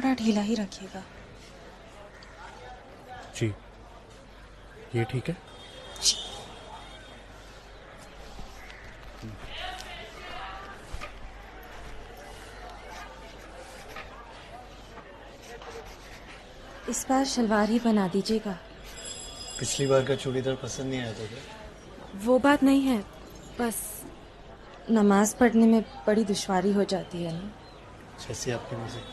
थोड़ा ढीला ही रखिएगा। जी, ये ठीक है। जी। इस बार शलवार ही बना दीजिएगा। पिछली बार का चूड़ीदार पसंद नहीं आया था क्या? वो बात नहीं है, बस नमाज पढ़ने में बड़ी दुश्वारी हो जाती है ना। जैसी आपकी मर्जी।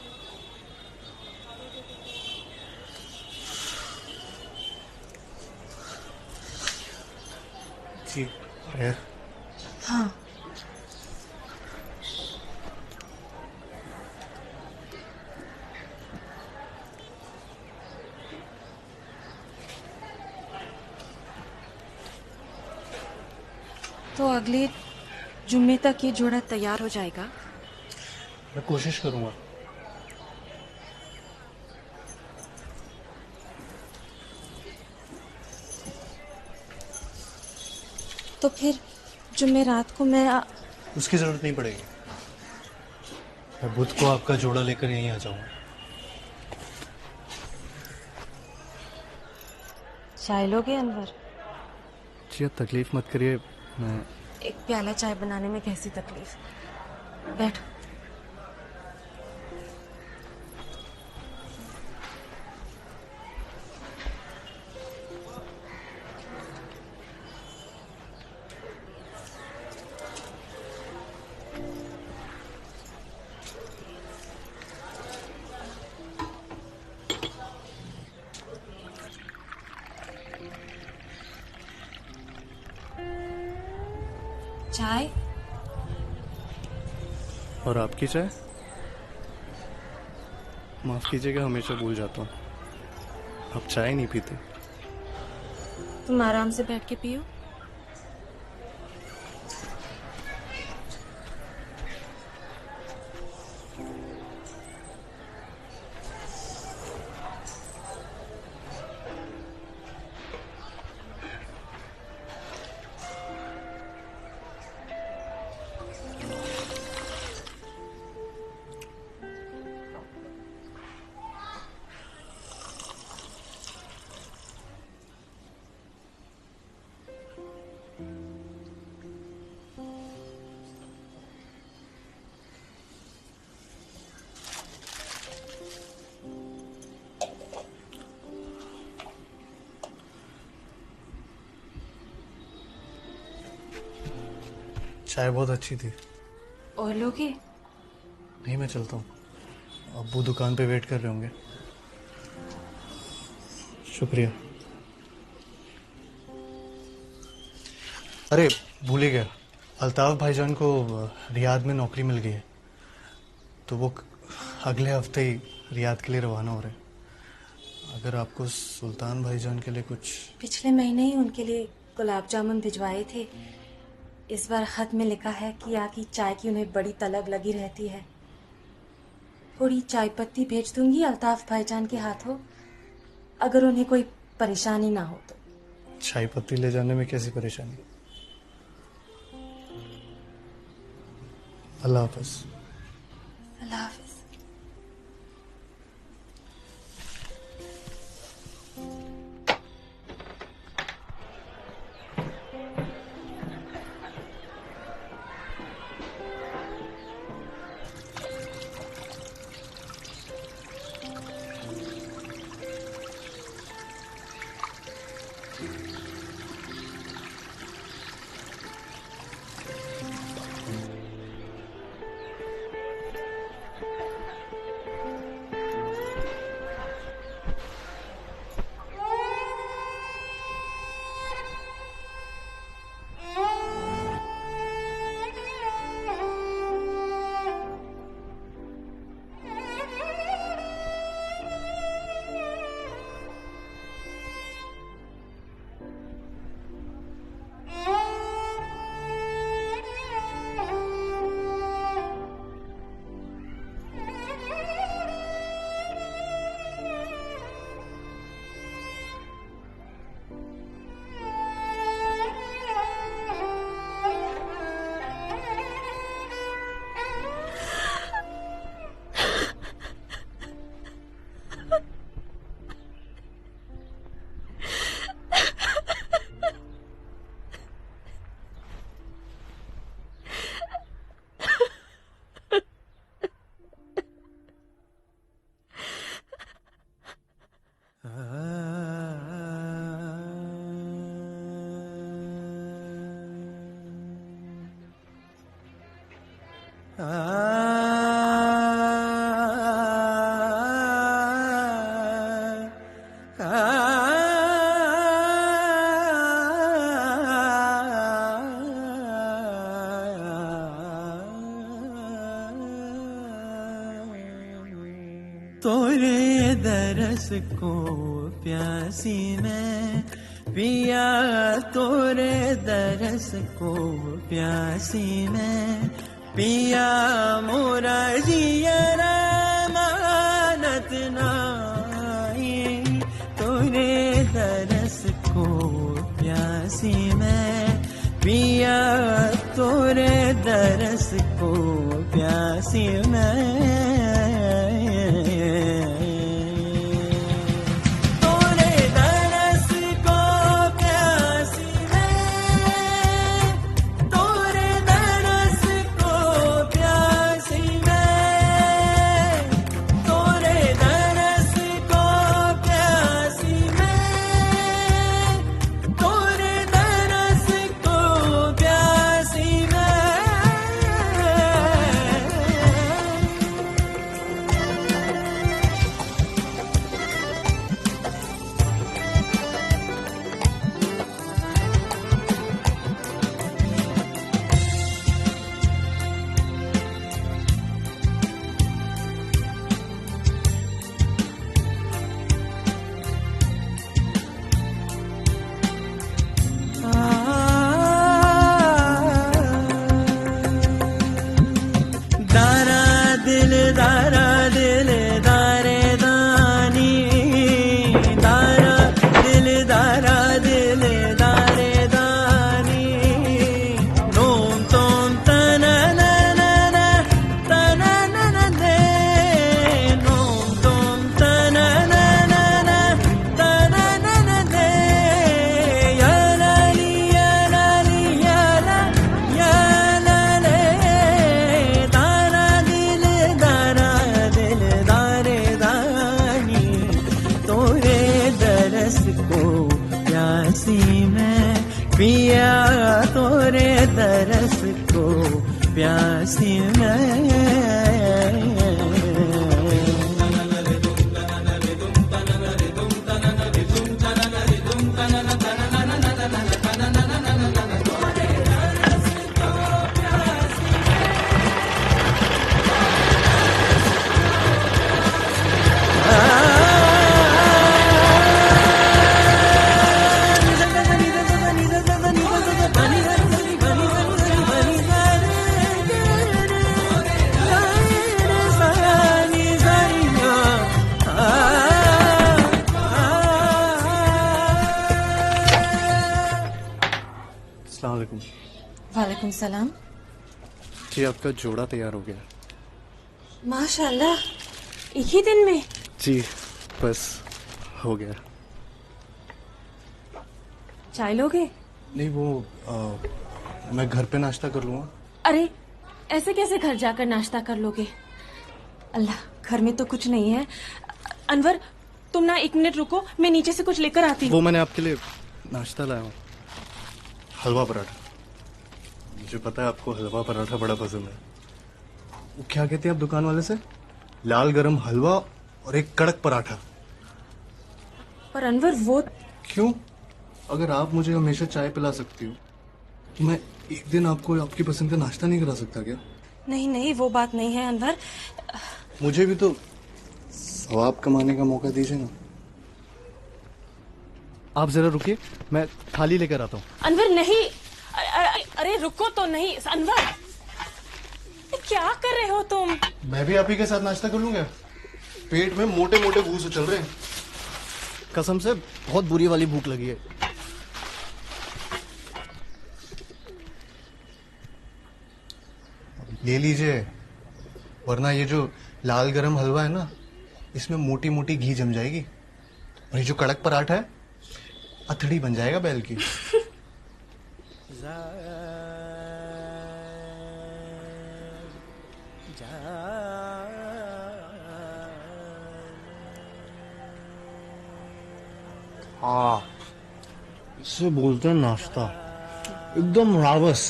जी आया। हाँ। तो अगले जुम्मे तक ये जोड़ा तैयार हो जाएगा। मैं कोशिश करूंगा। तो फिर जुम्मे रात को मैं उसकी जरूरत नहीं पड़ेगी। मैं बुध को आपका जोड़ा लेकर यहीं आ जाऊंगा। चाय लोगे अनवर? जी आप तकलीफ मत करिए, मैं एक प्याला चाय बनाने में कैसी तकलीफ। बैठो। चाय और आपकी चाय? माफ कीजिएगा, हमेशा भूल जाता हूँ। आप चाय नहीं पीते? तुम आराम से बैठ के पियो। चाय बहुत अच्छी थी। और लोगे? नहीं, मैं चलता हूँ। अब्बू दुकान पे वेट कर रहे होंगे। शुक्रिया। अरे भूल ही गया, अल्ताफ भाईजान को रियाद में नौकरी मिल गई है, तो वो अगले हफ्ते ही रियाद के लिए रवाना हो रहे हैं। अगर आपको सुल्तान भाईजान के लिए कुछ... पिछले महीने ही उनके लिए गुलाब जामुन भिजवाए थे। इस बार खत में लिखा है कि यहाँ की चाय की उन्हें बड़ी तलब लगी रहती है। थोड़ी चाय पत्ती भेज दूंगी अल्ताफ भाईजान के हाथों, अगर उन्हें कोई परेशानी ना हो तो। चाय पत्ती ले जाने में कैसी परेशानी? अल्लाह हाफ़िज़। अल्लाह हाफिज। तोरे दरस को प्यासी मैं पिया, तोरे दरस को प्यासी मैं पिया, मोरा जियरा मानत नाई। तोरे दरस को प्यासी मैं पिया, तोरे दरस को प्यासी मैं। पिया, तोरे दरस को प्यासी मैं। अस्सलामुअलैकुम। वालेकुम सलाम। जी आपका जोड़ा तैयार हो गया। माशाल्लाह, एक ही दिन में? जी बस हो गया। चाय लोगे? नहीं वो मैं घर पे नाश्ता कर लूँगा। अरे ऐसे कैसे घर जाकर नाश्ता कर लोगे? अल्लाह, घर में तो कुछ नहीं है। अनवर तुम ना 1 मिनट रुको, मैं नीचे से कुछ लेकर आती हूँ। वो मैंने आपके लिए नाश्ता लाया हूँ। हलवा पराठा। मुझे पता है आपको हलवा पराठा बड़ा पसंद है। वो क्या कहते हैं आप दुकान वाले से? लाल गरम हलवा और एक कड़क पराठा। पर अनवर वो क्यों? अगर आप मुझे हमेशा चाय पिला सकती हो तो मैं एक दिन आपको आपकी पसंद का नाश्ता नहीं करा सकता क्या? नहीं नहीं, वो बात नहीं है अनवर। मुझे भी तो सवाब कमाने का मौका दीजिए ना। आप जरा रुकिए, मैं थाली लेकर आता हूँ। अनवर नहीं, अरे रुको तो नहीं अनवर, क्या कर रहे हो तुम? मैं भी आप ही के साथ नाश्ता कर लूंगा। पेट में मोटे मोटे घूस उछल रहे हैं। कसम से बहुत बुरी वाली भूख लगी है। ले लीजिए, वरना ये जो लाल गरम हलवा है ना, इसमें मोटी मोटी घी जम जाएगी और ये जो कड़क पराठा है अथड़ी बन जाएगा बैल की। हाँ, इसे बोलते हैं नाश्ता, एकदम रावस।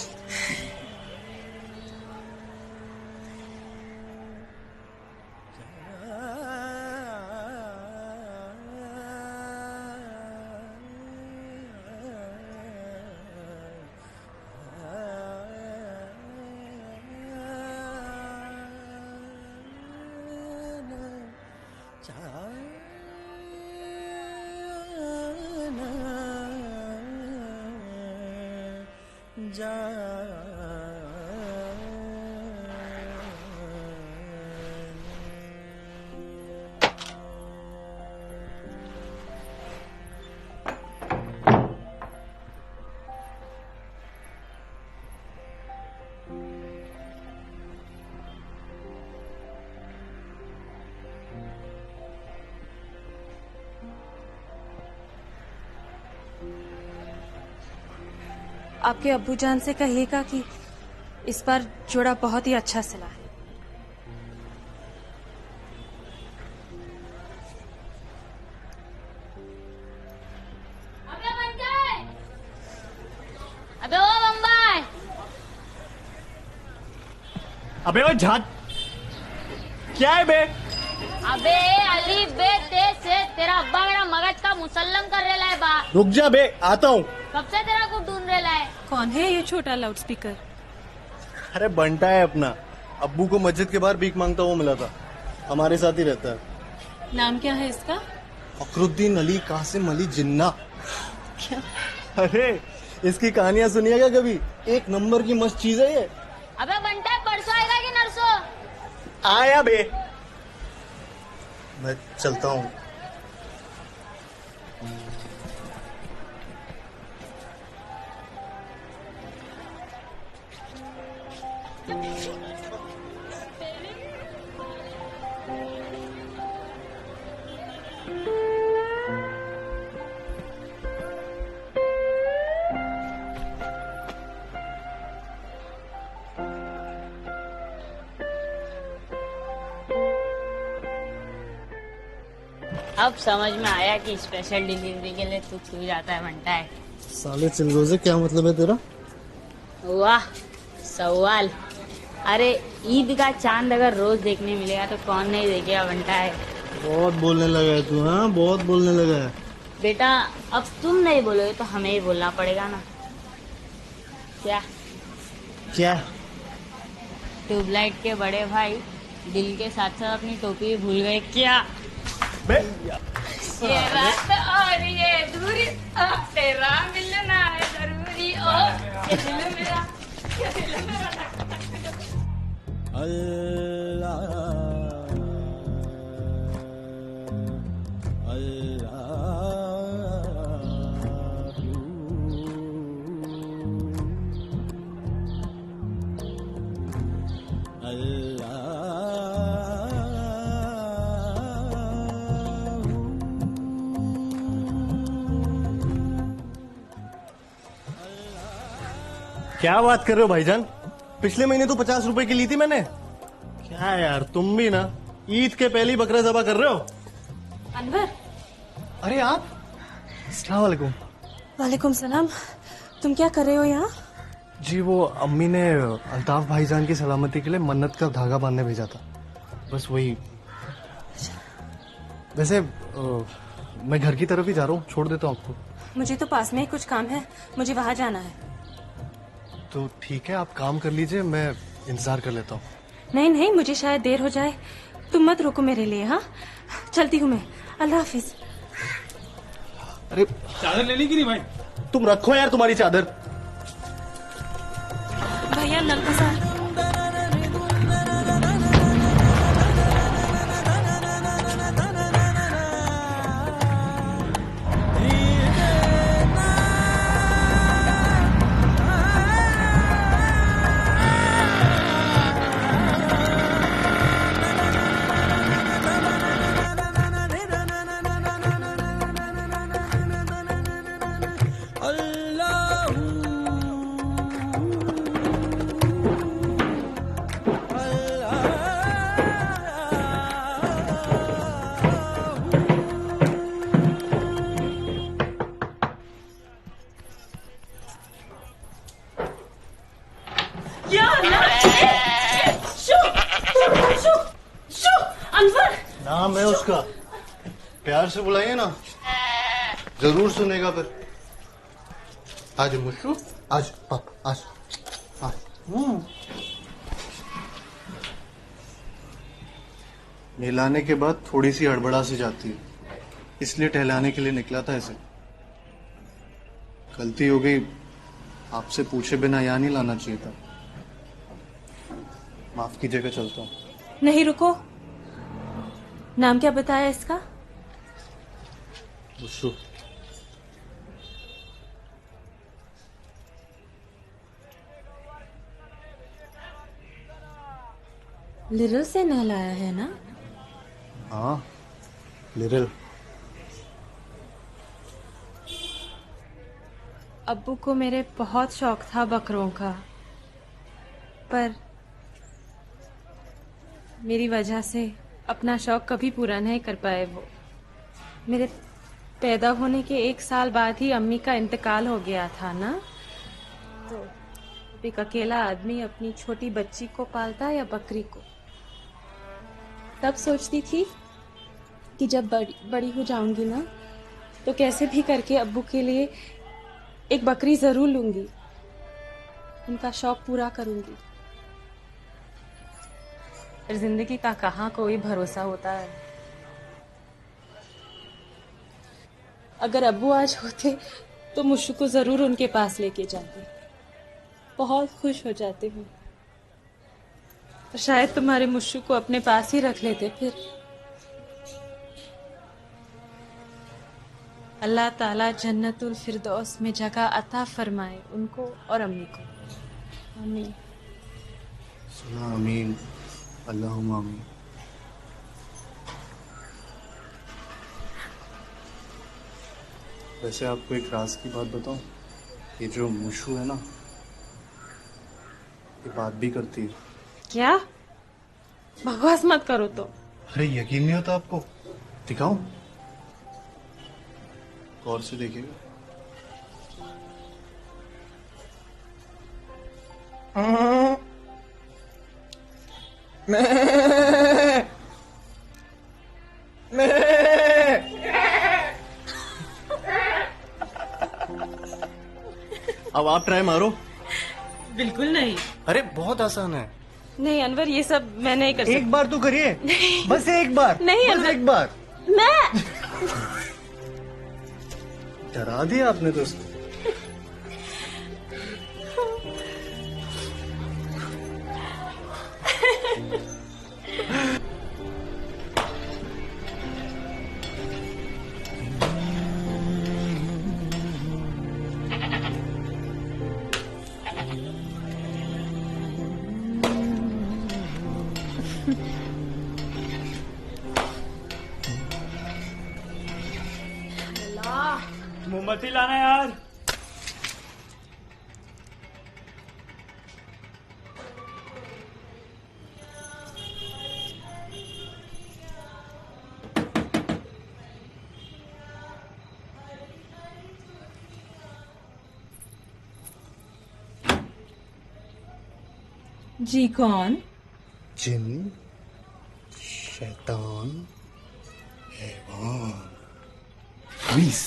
आपके अब्बूजान से कहिएगा कि इस बार जोड़ा बहुत ही अच्छा सिला है। अबे ओ बम्बई! अबे वो झाट क्या है बे? अबे अली बे तेज से तेरा अब्बा मेरा मगज का मुसल्लम कर रहा है बा। रुक जा बे, आता हूँ। कब से तेरा को ढूंढ रहा है? कौन है ये छोटा लाउडस्पीकर? अरे बंटा है अपना, अब्बू को मस्जिद के बाहर भीख मांगता हुआ मिला था, हमारे साथ ही रहता है। नाम क्या है इसका? फखरुद्दीन अली कासिम अली जिन्ना। क्या? अरे इसकी कहानियां सुनिएगा कभी, एक नंबर की मस्त चीज है ये। अबे बंटा परसों आएगा कि नरसों? आया बे, मैं चलता हूँ। अब समझ में आया कि स्पेशल डिलीवरी के लिए तू क्यों जाता है बंटा है। साले चिलगोजे, क्या मतलब है तेरा? वाह सवाल। अरे ईद का चांद अगर रोज देखने मिलेगा तो कौन नहीं देखेगा बंटा है। बहुत बोलने लगा है तू, हाँ बहुत बोलने लगा है। बेटा अब तुम नहीं बोलोगे तो हमें ही बोलना पड़ेगा ना। क्या क्या? ट्यूबलाइट के बड़े भाई दिल के साथ साथ अपनी टोपी भी भूल गए क्या? बे ये रात और ये दूरी तेरा मिलना है जरूरी ओ ये दिल मेरा ये दिल मेरा। अल्लाह क्या बात कर रहे हो भाईजान? पिछले महीने तो 50 रुपए की ली थी मैंने। क्या यार, तुम भी ना ईद के पहले ही बकरा ज़बा कर रहे हो। अनवर। अरे आप, अस्सलाम वालेकुम। वालेकुम सलाम। तुम क्या कर रहे हो यहाँ? जी वो अम्मी ने अल्ताफ भाईजान की सलामती के लिए मन्नत का धागा बांधने भेजा था, बस वही। वैसे मैं घर की तरफ ही जा रहा हूँ, छोड़ देता हूँ आपको। मुझे तो पास में ही कुछ काम है, मुझे वहाँ जाना है। तो ठीक है, आप काम कर लीजिए, मैं इंतजार कर लेता हूँ। नहीं नहीं, मुझे शायद देर हो जाए, तुम मत रुको मेरे लिए। हाँ चलती हूँ मैं, अल्लाह हाफिज। अरे चादर ले ली कि नहीं भाई? तुम रखो यार तुम्हारी चादर। भैया नल का साथ। नाम है उसका, प्यार से बुलाइए ना, जरूर सुनेगा फिर। आज मुश्शू, आज पापा, आज नहलाने के बाद थोड़ी सी हड़बड़ा सी जाती है, इसलिए टहलाने के लिए निकला था ऐसे। गलती हो गई, आपसे पूछे बिना यहाँ नहीं लाना चाहिए था। माफ कीजिएगा, चलता हूँ। नहीं, रुको। नाम क्या बताया इसका? मुशु। लिरिल से नहलाया है ना? हाँ, लिरिल। अब्बू को मेरे बहुत शौक था बकरों का, पर मेरी वजह से अपना शौक कभी पूरा नहीं कर पाए वो। मेरे पैदा होने के 1 साल बाद ही अम्मी का इंतकाल हो गया था ना, तो एक अकेला आदमी अपनी छोटी बच्ची को पालता या बकरी को। तब सोचती थी कि जब बड़ी हो जाऊंगी ना, तो कैसे भी करके अब्बू के लिए एक बकरी जरूर लूंगी, उनका शौक पूरा करूंगी। पर जिंदगी का कहाँ कोई भरोसा होता है। अगर अब्बू आज होते तो मुशु को जरूर उनके पास लेके जाती। बहुत खुश हो जाती हूँ। तो शायद तुम्हारे मुशु को अपने पास ही रख लेते फिर। अल्लाह ताला जन्नतुल फिरदौस में जगह अता फरमाए उनको और अम्मी को। आमीन। सुना आमीन, अल्लाहुम्मा आमीन। वैसे आपको एक राज की बात बताऊं, ये जो मुशु है ना, ये बात भी करती है। क्या? बकवास मत करो तो। अरे यकीन नहीं होता आपको? दिखाऊं? गौर से देखिएगा। अब आप ट्राई मारो। बिल्कुल नहीं। अरे बहुत आसान है। नहीं अनवर, ये सब मैं नहीं कर सकती। एक बार तो करिए, बस एक बार। नहीं बस अनवर। एक बार। मैं डरा दिया आपने तो उसको। मोमबत्ती लाना यार। जी कौन? जिन, शैतान, हैवान, विस।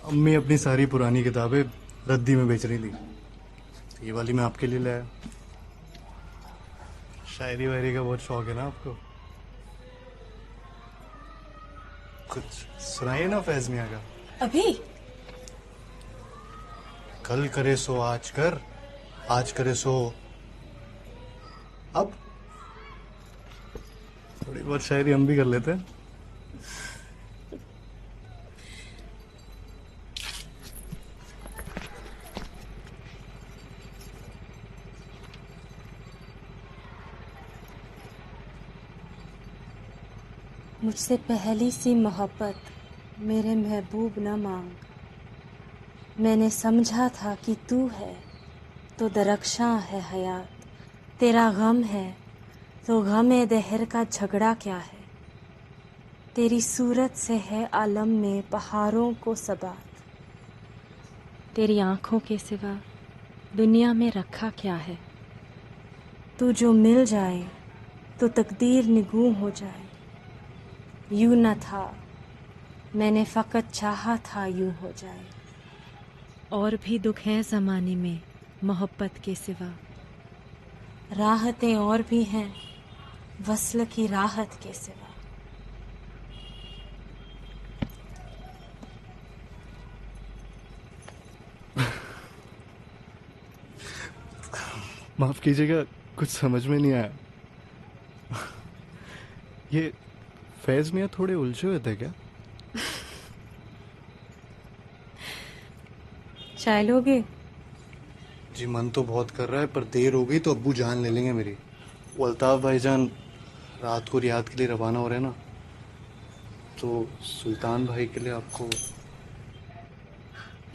अम्मी अपनी सारी पुरानी किताबें रद्दी में बेच रही थी। ये वाली मैं आपके लिए लाया। शायरी वायरी का बहुत शौक है ना आपको? कुछ सुनाइए ना फैज मियां का। अभी? कल करे सो आज कर, आज करे सो अब। थोड़ी बहुत शायरी हम भी कर लेते हैं। मुझसे पहली सी मोहब्बत मेरे महबूब न मांग। मैंने समझा था कि तू है तो दरख्शां है हयात, तेरा गम है तो गम दहर का झगड़ा क्या है। तेरी सूरत से है आलम में पहाड़ों को सबात, तेरी आंखों के सिवा दुनिया में रखा क्या है। तू जो मिल जाए तो तकदीर निगूं हो जाए। यूं न था, मैंने फ़कत चाहा था यूं हो जाए। और भी दुख हैं ज़माने में मोहब्बत के सिवा, राहतें और भी हैं वस्ल की राहत के सिवा। माफ कीजिएगा, कुछ समझ में नहीं आया। ये फैज मियाँ थोड़े उलझे हुए थे क्या? चाय लोगे? जी मन तो बहुत कर रहा है, पर देर हो गई तो अब्बू जान ले लेंगे मेरी। वो अल्ताफ भाईजान रात को रियाद के लिए रवाना हो रहे हैं ना, तो सुल्तान भाई के लिए आपको।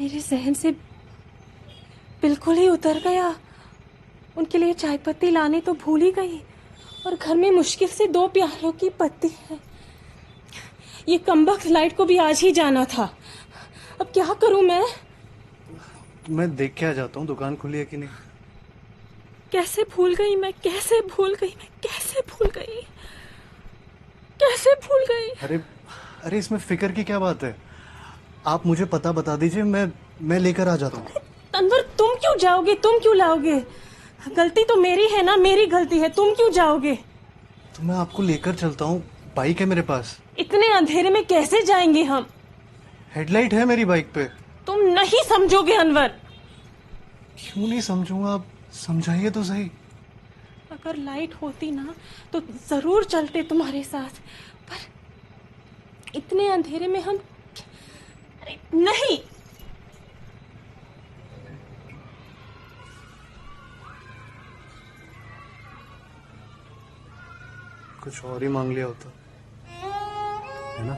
मेरे जहन से बिल्कुल ही उतर गया। उनके लिए चाय पत्ती लाने तो भूल ही गई, और घर में मुश्किल से 2 प्यालों की पत्ती है। ये कमबख्त लाइट को भी आज ही जाना था। अब क्या करूं मैं देख के आ जाता हूँ दुकान खुली है कि नहीं। कैसे भूल गई मैं, कैसे भूल गई मैं, कैसे भूल गई, कैसे भूल गई। अरे इसमें फिक्र की क्या बात है? आप मुझे पता बता दीजिए, मैं लेकर आ जाता हूँ। अनवर तुम क्यों जाओगे, तुम क्यों लाओगे? गलती तो मेरी है ना, मेरी गलती है, तुम क्यों जाओगे? तो मैं आपको लेकर चलता हूँ, बाइक है मेरे पास। इतने अंधेरे में कैसे जाएंगे हम? हेडलाइट है मेरी बाइक पे। तुम नहीं समझोगे अनवर। क्यों नहीं समझूंगा, आप समझाइए तो सही। अगर लाइट होती ना तो जरूर चलते तुम्हारे साथ, पर इतने अंधेरे में हम। अरे नहीं, कुछ और ही मांग लिया होता है ना।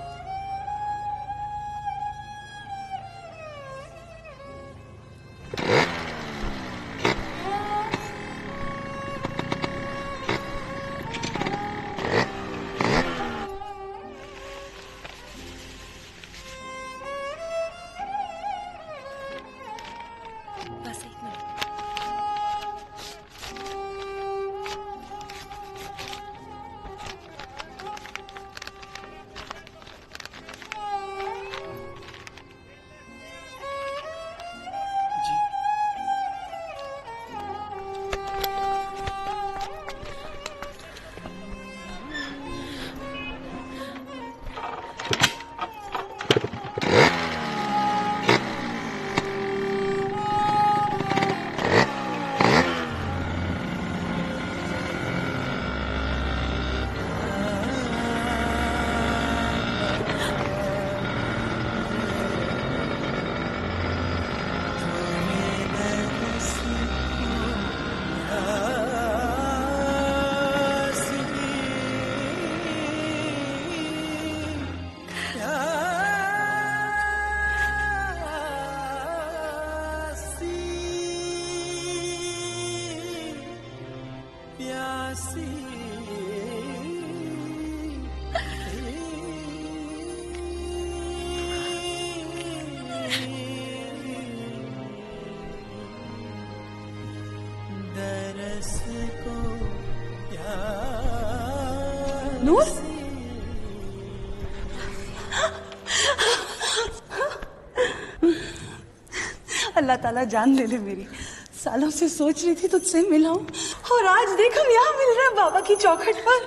बस 1 मिनट। नूर, अल्लाह ताला जान ले ले मेरी। सालों से सोच रही थी तुझसे मिलाऊं, और आज देख हम यहाँ मिल रहे हैं बाबा की चौखट पर।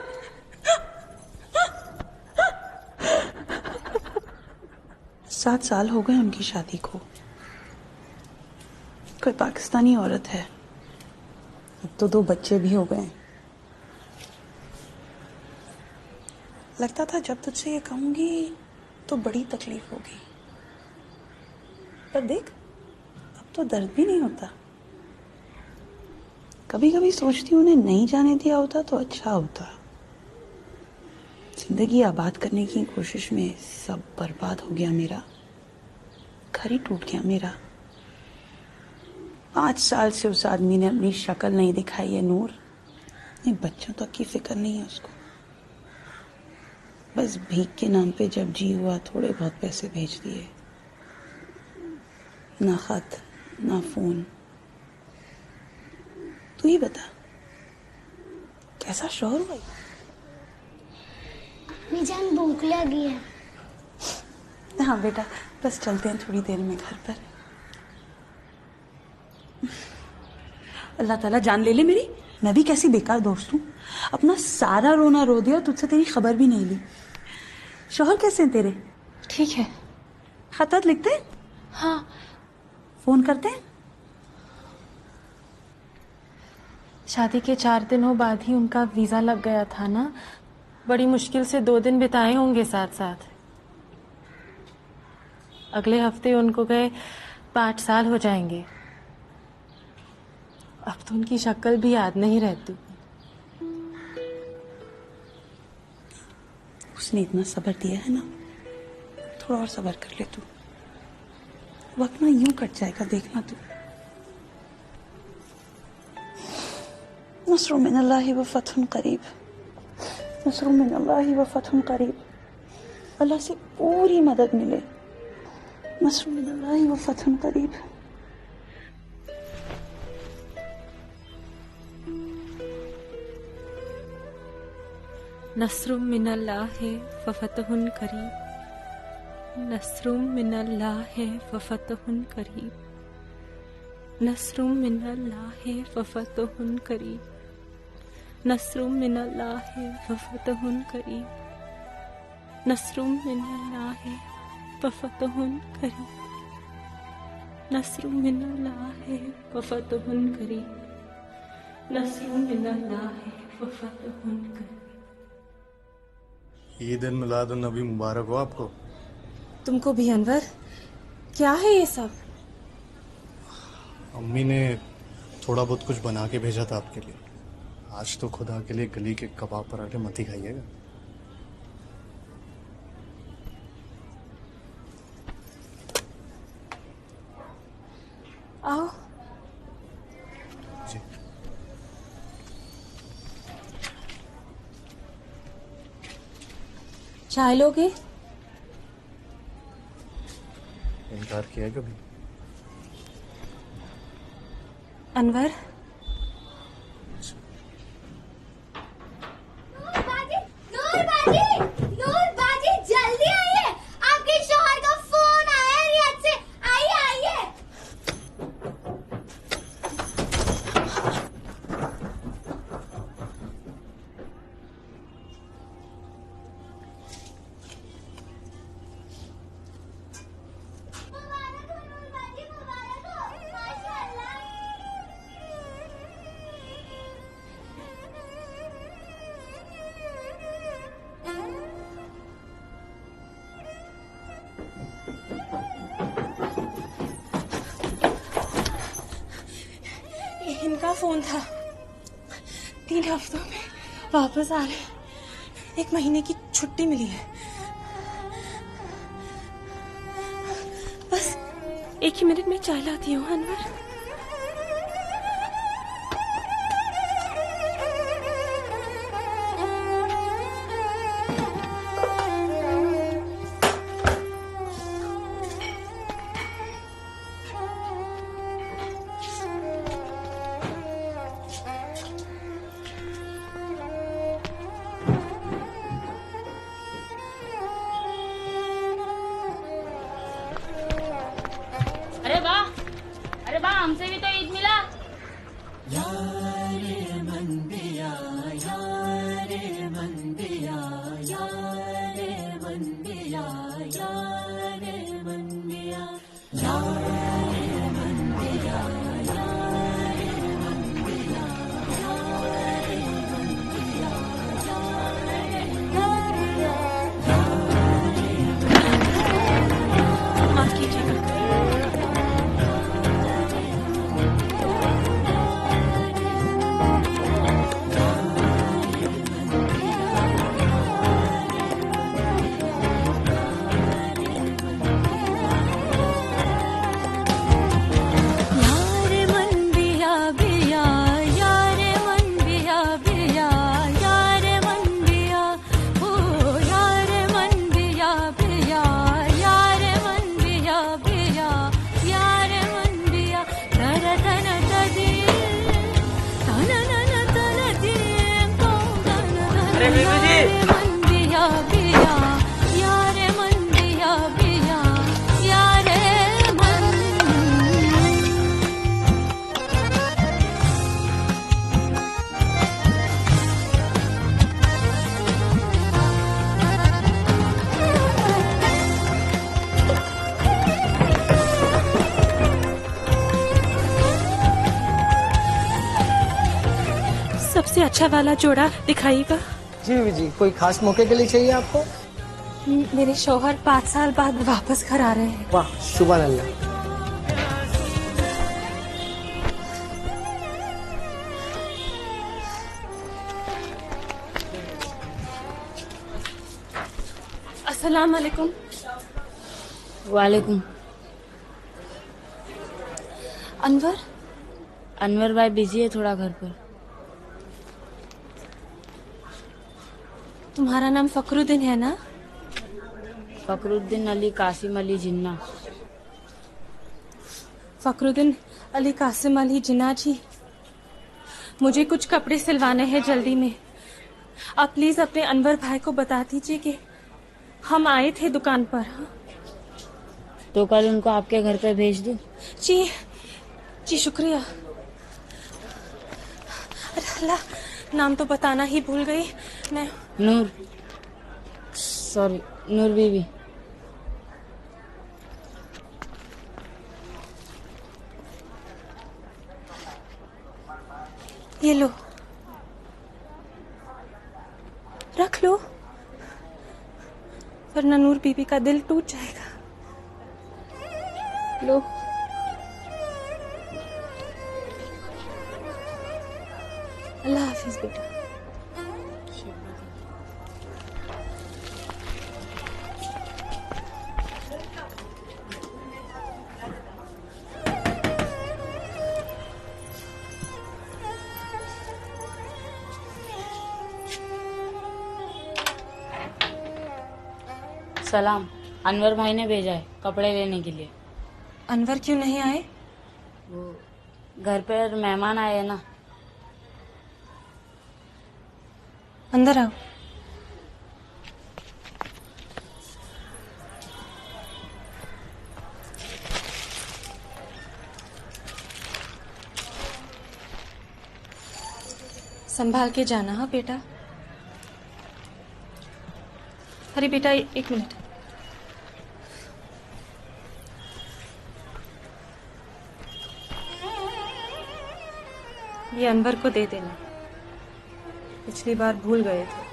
7 साल हो गए उनकी शादी को। कोई पाकिस्तानी औरत है, अब तो 2 बच्चे भी हो गए। लगता था जब तुझसे ये कहूंगी तो बड़ी तकलीफ होगी, पर देख अब तो दर्द भी नहीं होता। कभी कभी सोचती हूँ उन्हें नहीं जाने दिया होता तो अच्छा होता। जिंदगी आबाद करने की कोशिश में सब बर्बाद हो गया मेरा, घर ही टूट गया मेरा। 5 साल से उस आदमी ने अपनी शक्ल नहीं दिखाई है नूर। अपने बच्चों तक की फिक्र नहीं है उसको। बस भीख के नाम पे जब जी हुआ थोड़े बहुत पैसे भेज दिए, ना खत ना फोन। तू ही बता कैसा शौहर हुआ? जान भूख लगी है। हाँ बेटा, बस चलते हैं थोड़ी देर में घर पर। अल्लाह ताला जान ले ले मेरी। मैं भी कैसी बेकार दोस्त हूँ, अपना सारा रोना रो दिया, तुझसे तेरी खबर भी नहीं ली। शौहर कैसे हैं तेरे? ठीक है। खत लिखते हैं? हाँ। फोन करते हैं? शादी के 4 दिनों बाद ही उनका वीजा लग गया था ना। बड़ी मुश्किल से 2 दिन बिताए होंगे साथ साथ। अगले हफ्ते उनको गए 5 साल हो जाएंगे। अब तो उनकी शक्ल भी याद नहीं रहती। उसने इतना सब्र दिया है ना, थोड़ा और सब्र कर ले तू। वक्त ना यूं कट जाएगा, देखना तू। नस्रुम मिनल्लाहि व फतहुन करीब, नस्रुम मिनल्लाहि व फतहुन करीब। अल्लाह से पूरी मदद मिले। नस्रुम मिनल्लाहि व फतहुन करीब। नस्रुम मिनल्लाहि व फतहुन करीब, नस्रुम मिनल्लाहि व फतहुन करीब, नस्रुम मिनल्लाहि व फतहुन करीब, नस्रुम मिनल्लाहि व फतहुन करीब, नस्रुम मिनल्लाहि व फतहुन करीब, नस्रुम मिनल्लाहि व फतहुन करीब, नस्रुम मिनल्लाहि व फतहुन करीब। ईद उल मिलादुन नबी मुबारक हो आपको। तुमको भी अनवर। क्या है ये सब? अम्मी ने थोड़ा बहुत कुछ बना के भेजा था आपके लिए। आज तो खुदा के लिए गली के कबाब पराठे मत ही खाइएगा। आओ। जी। चाय लोगे? इनकार किया कभी? अनवर, नूर बाजी जल्दी आइए, आपके शौहर का फोन आया है रियाद से। आइए आइए। मुबारक हो नूर बाजी, मुबारक हो, माशाअल्लाह। ये इनका फोन था। 3 हफ्तों में वापस आ रहे। 1 महीने की छुट्टी मिली है। बस 1 ही मिनट में चाय लाती हूँ अनवर। अरे वाह, अरे वाह, हमसे भी तो ईद मिला। यारे मन दिया, यारे मन दिया, यारे मन दिया, यारे मन दिया, यारे मन दिया, यारे मन दिया, यारे मन दिया, माफ कीजिएगा। यारे मन बिया बिया, यारे मन बिया बिया, यारे मन बिया, ओ यारे मन बिया बिया, यारे मन बिया बिया, यारे मन बिया, तन तन तदी, तन नन तन दी, तो तन तन मन बिया बिया, यारे मन बिया बिया, यारे मन। से अच्छा वाला जोड़ा दिखाइएगा। जी जी, कोई खास मौके के लिए चाहिए आपको? मेरे शौहर 5 साल बाद वापस घर आ रहे हैं। वाह, सुभान अल्लाह। अस्सलाम वालेकुम। वालेकुम। अनवर भाई बिजी है थोड़ा घर पर। तुम्हारा नाम फकरुद्दीन है ना? फकरुद्दीन अली कासिम अली जिन्ना। फकरुद्दीन अली कासिम अली जिन्ना जी, मुझे कुछ कपड़े सिलवाने हैं जल्दी में। आप प्लीज अपने अनवर भाई को बता दीजिए कि हम आए थे दुकान पर। हाँ? तो कल उनको आपके घर पे भेज दूं? जी जी शुक्रिया। अरे अल्लाह, नाम तो बताना ही भूल गई मैं। नूर, सॉरी, नूर बीबी। ये लो, रख लो, वरना नूर बीबी का दिल टूट जाएगा। लो। अल्लाह हाफिज बेटा। सलाम, अनवर भाई ने भेजा है कपड़े लेने के लिए। अनवर क्यों नहीं आए? वो घर पर मेहमान आए हैं ना। अंदर आओ। संभाल के जाना। हाँ बेटा। अरे बेटा, एक मिनट। ये अनवर को दे देना, पिछली बार भूल गए थे।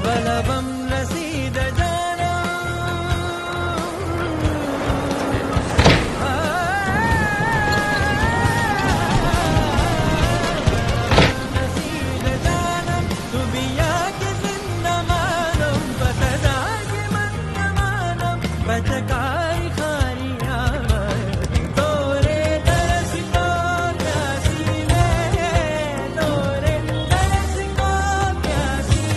बलबम रसीद जाना रसीद जानम तू बिया के जिंदा मानम बतदाग मन मानम बतकाई खारिया तोरे तरस को प्यासी में तोरे तरस को प्यासी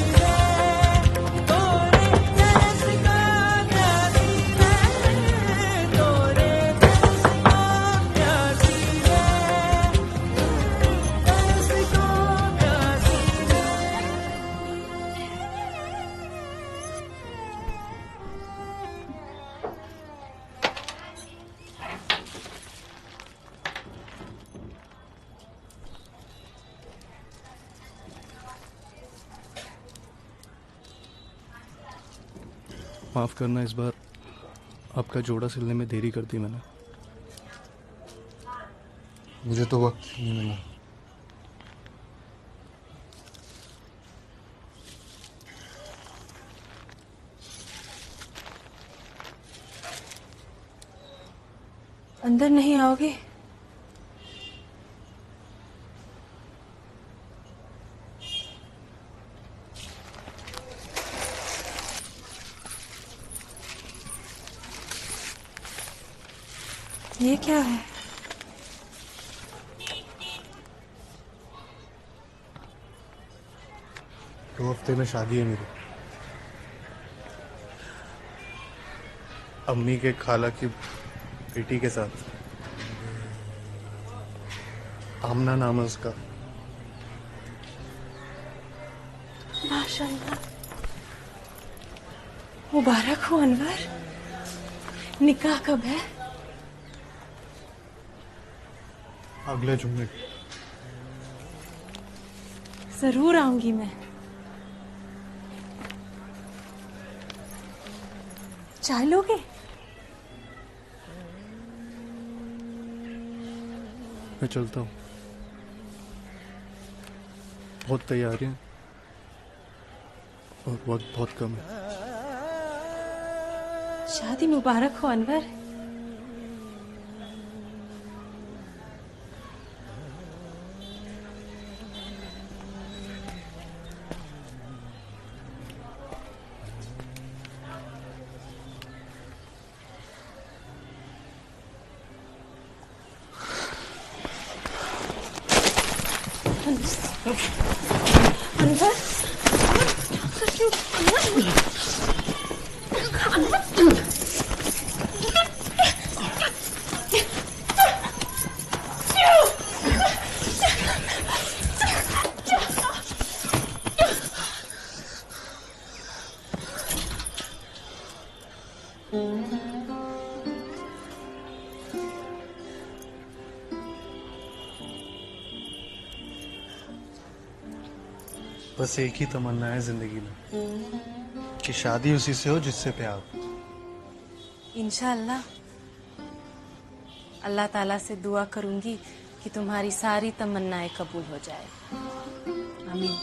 माफ़ करना, इस बार आपका जोड़ा सिलने में देरी कर दी मैंने। मुझे तो वक्त नहीं मिला। अंदर नहीं आओगे? ये क्या है? दो हफ्ते में शादी है मेरी। अम्मी के खाला की बेटी के साथ। आमना नाम है उसका। माशाल्लाह, मुबारक हो अनवर। निकाह कब है? अगले जुम्मे। जरूर आऊंगी मैं। चाय लोगे? मैं चलता हूँ, बहुत तैयारियां और वक्त बहुत कम है। शादी मुबारक हो अनवर। अनवर, बस एक ही तमन्ना है जिंदगी में कि शादी उसी से हो जिससे प्यार हो। इंशाअल्लाह अल्लाह ताला से दुआ करूंगी कि तुम्हारी सारी तमन्नाएं कबूल हो जाए। आमीन।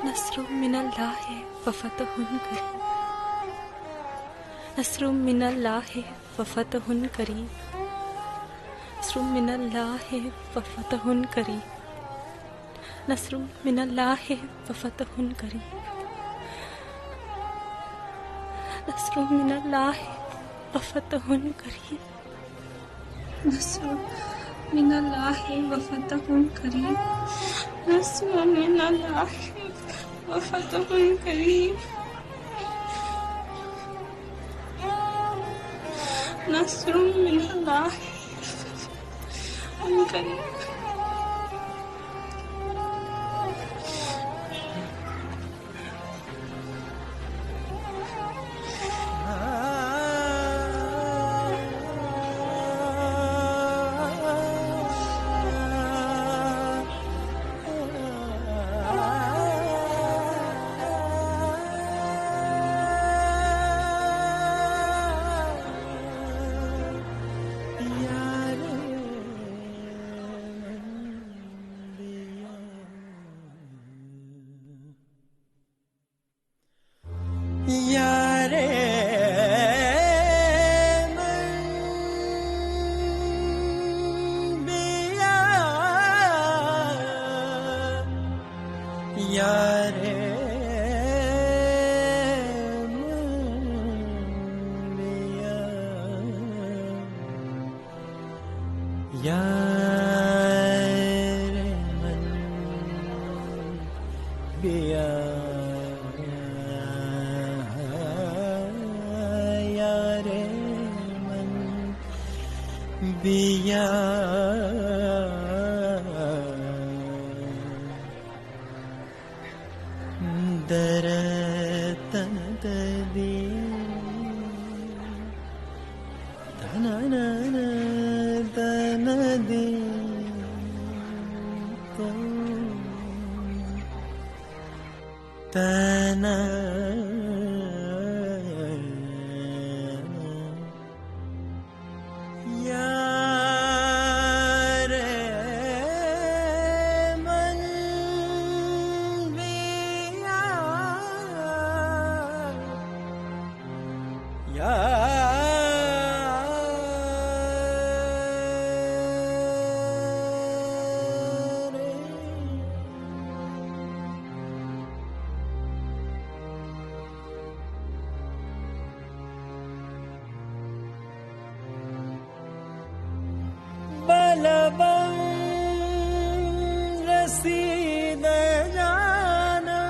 नस्रुम मिनल्लाहि व फतहुन करीब, नस्रुम मिनल्लाहि व फतहुन करीब, नस्रुम मिनल्लाहि व फतहुन करीब, नस्रुम मिनल्लाहि व फतहुन करीब, नस्रुम मिनल्लाहि व फतहुन करीब, नस्रुम मिनल्लाहि व फतहुन करीब, नस्रुम मिनल्लाहि व फतहुन करीब, नस्रुम मिनल्लाहि व फतहुन करीब। यारे मन यारे यारे मन बिया यारे मन बिया दरतन दी धनन तन दी तो तन बलबम रसीद जाना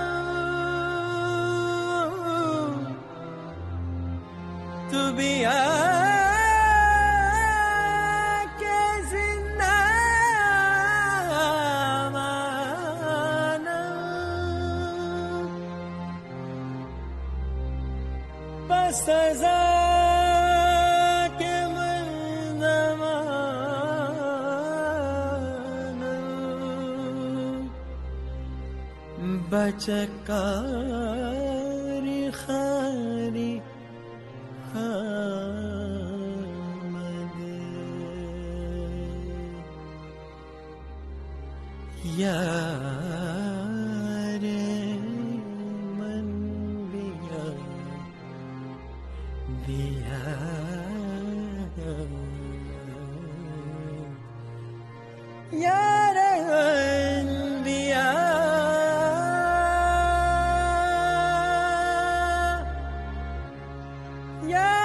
तू भी आके जिंदा माना बस सजा बचकारी खारी हमद यारे मन बिया बिया यारे मन बिया Yeah!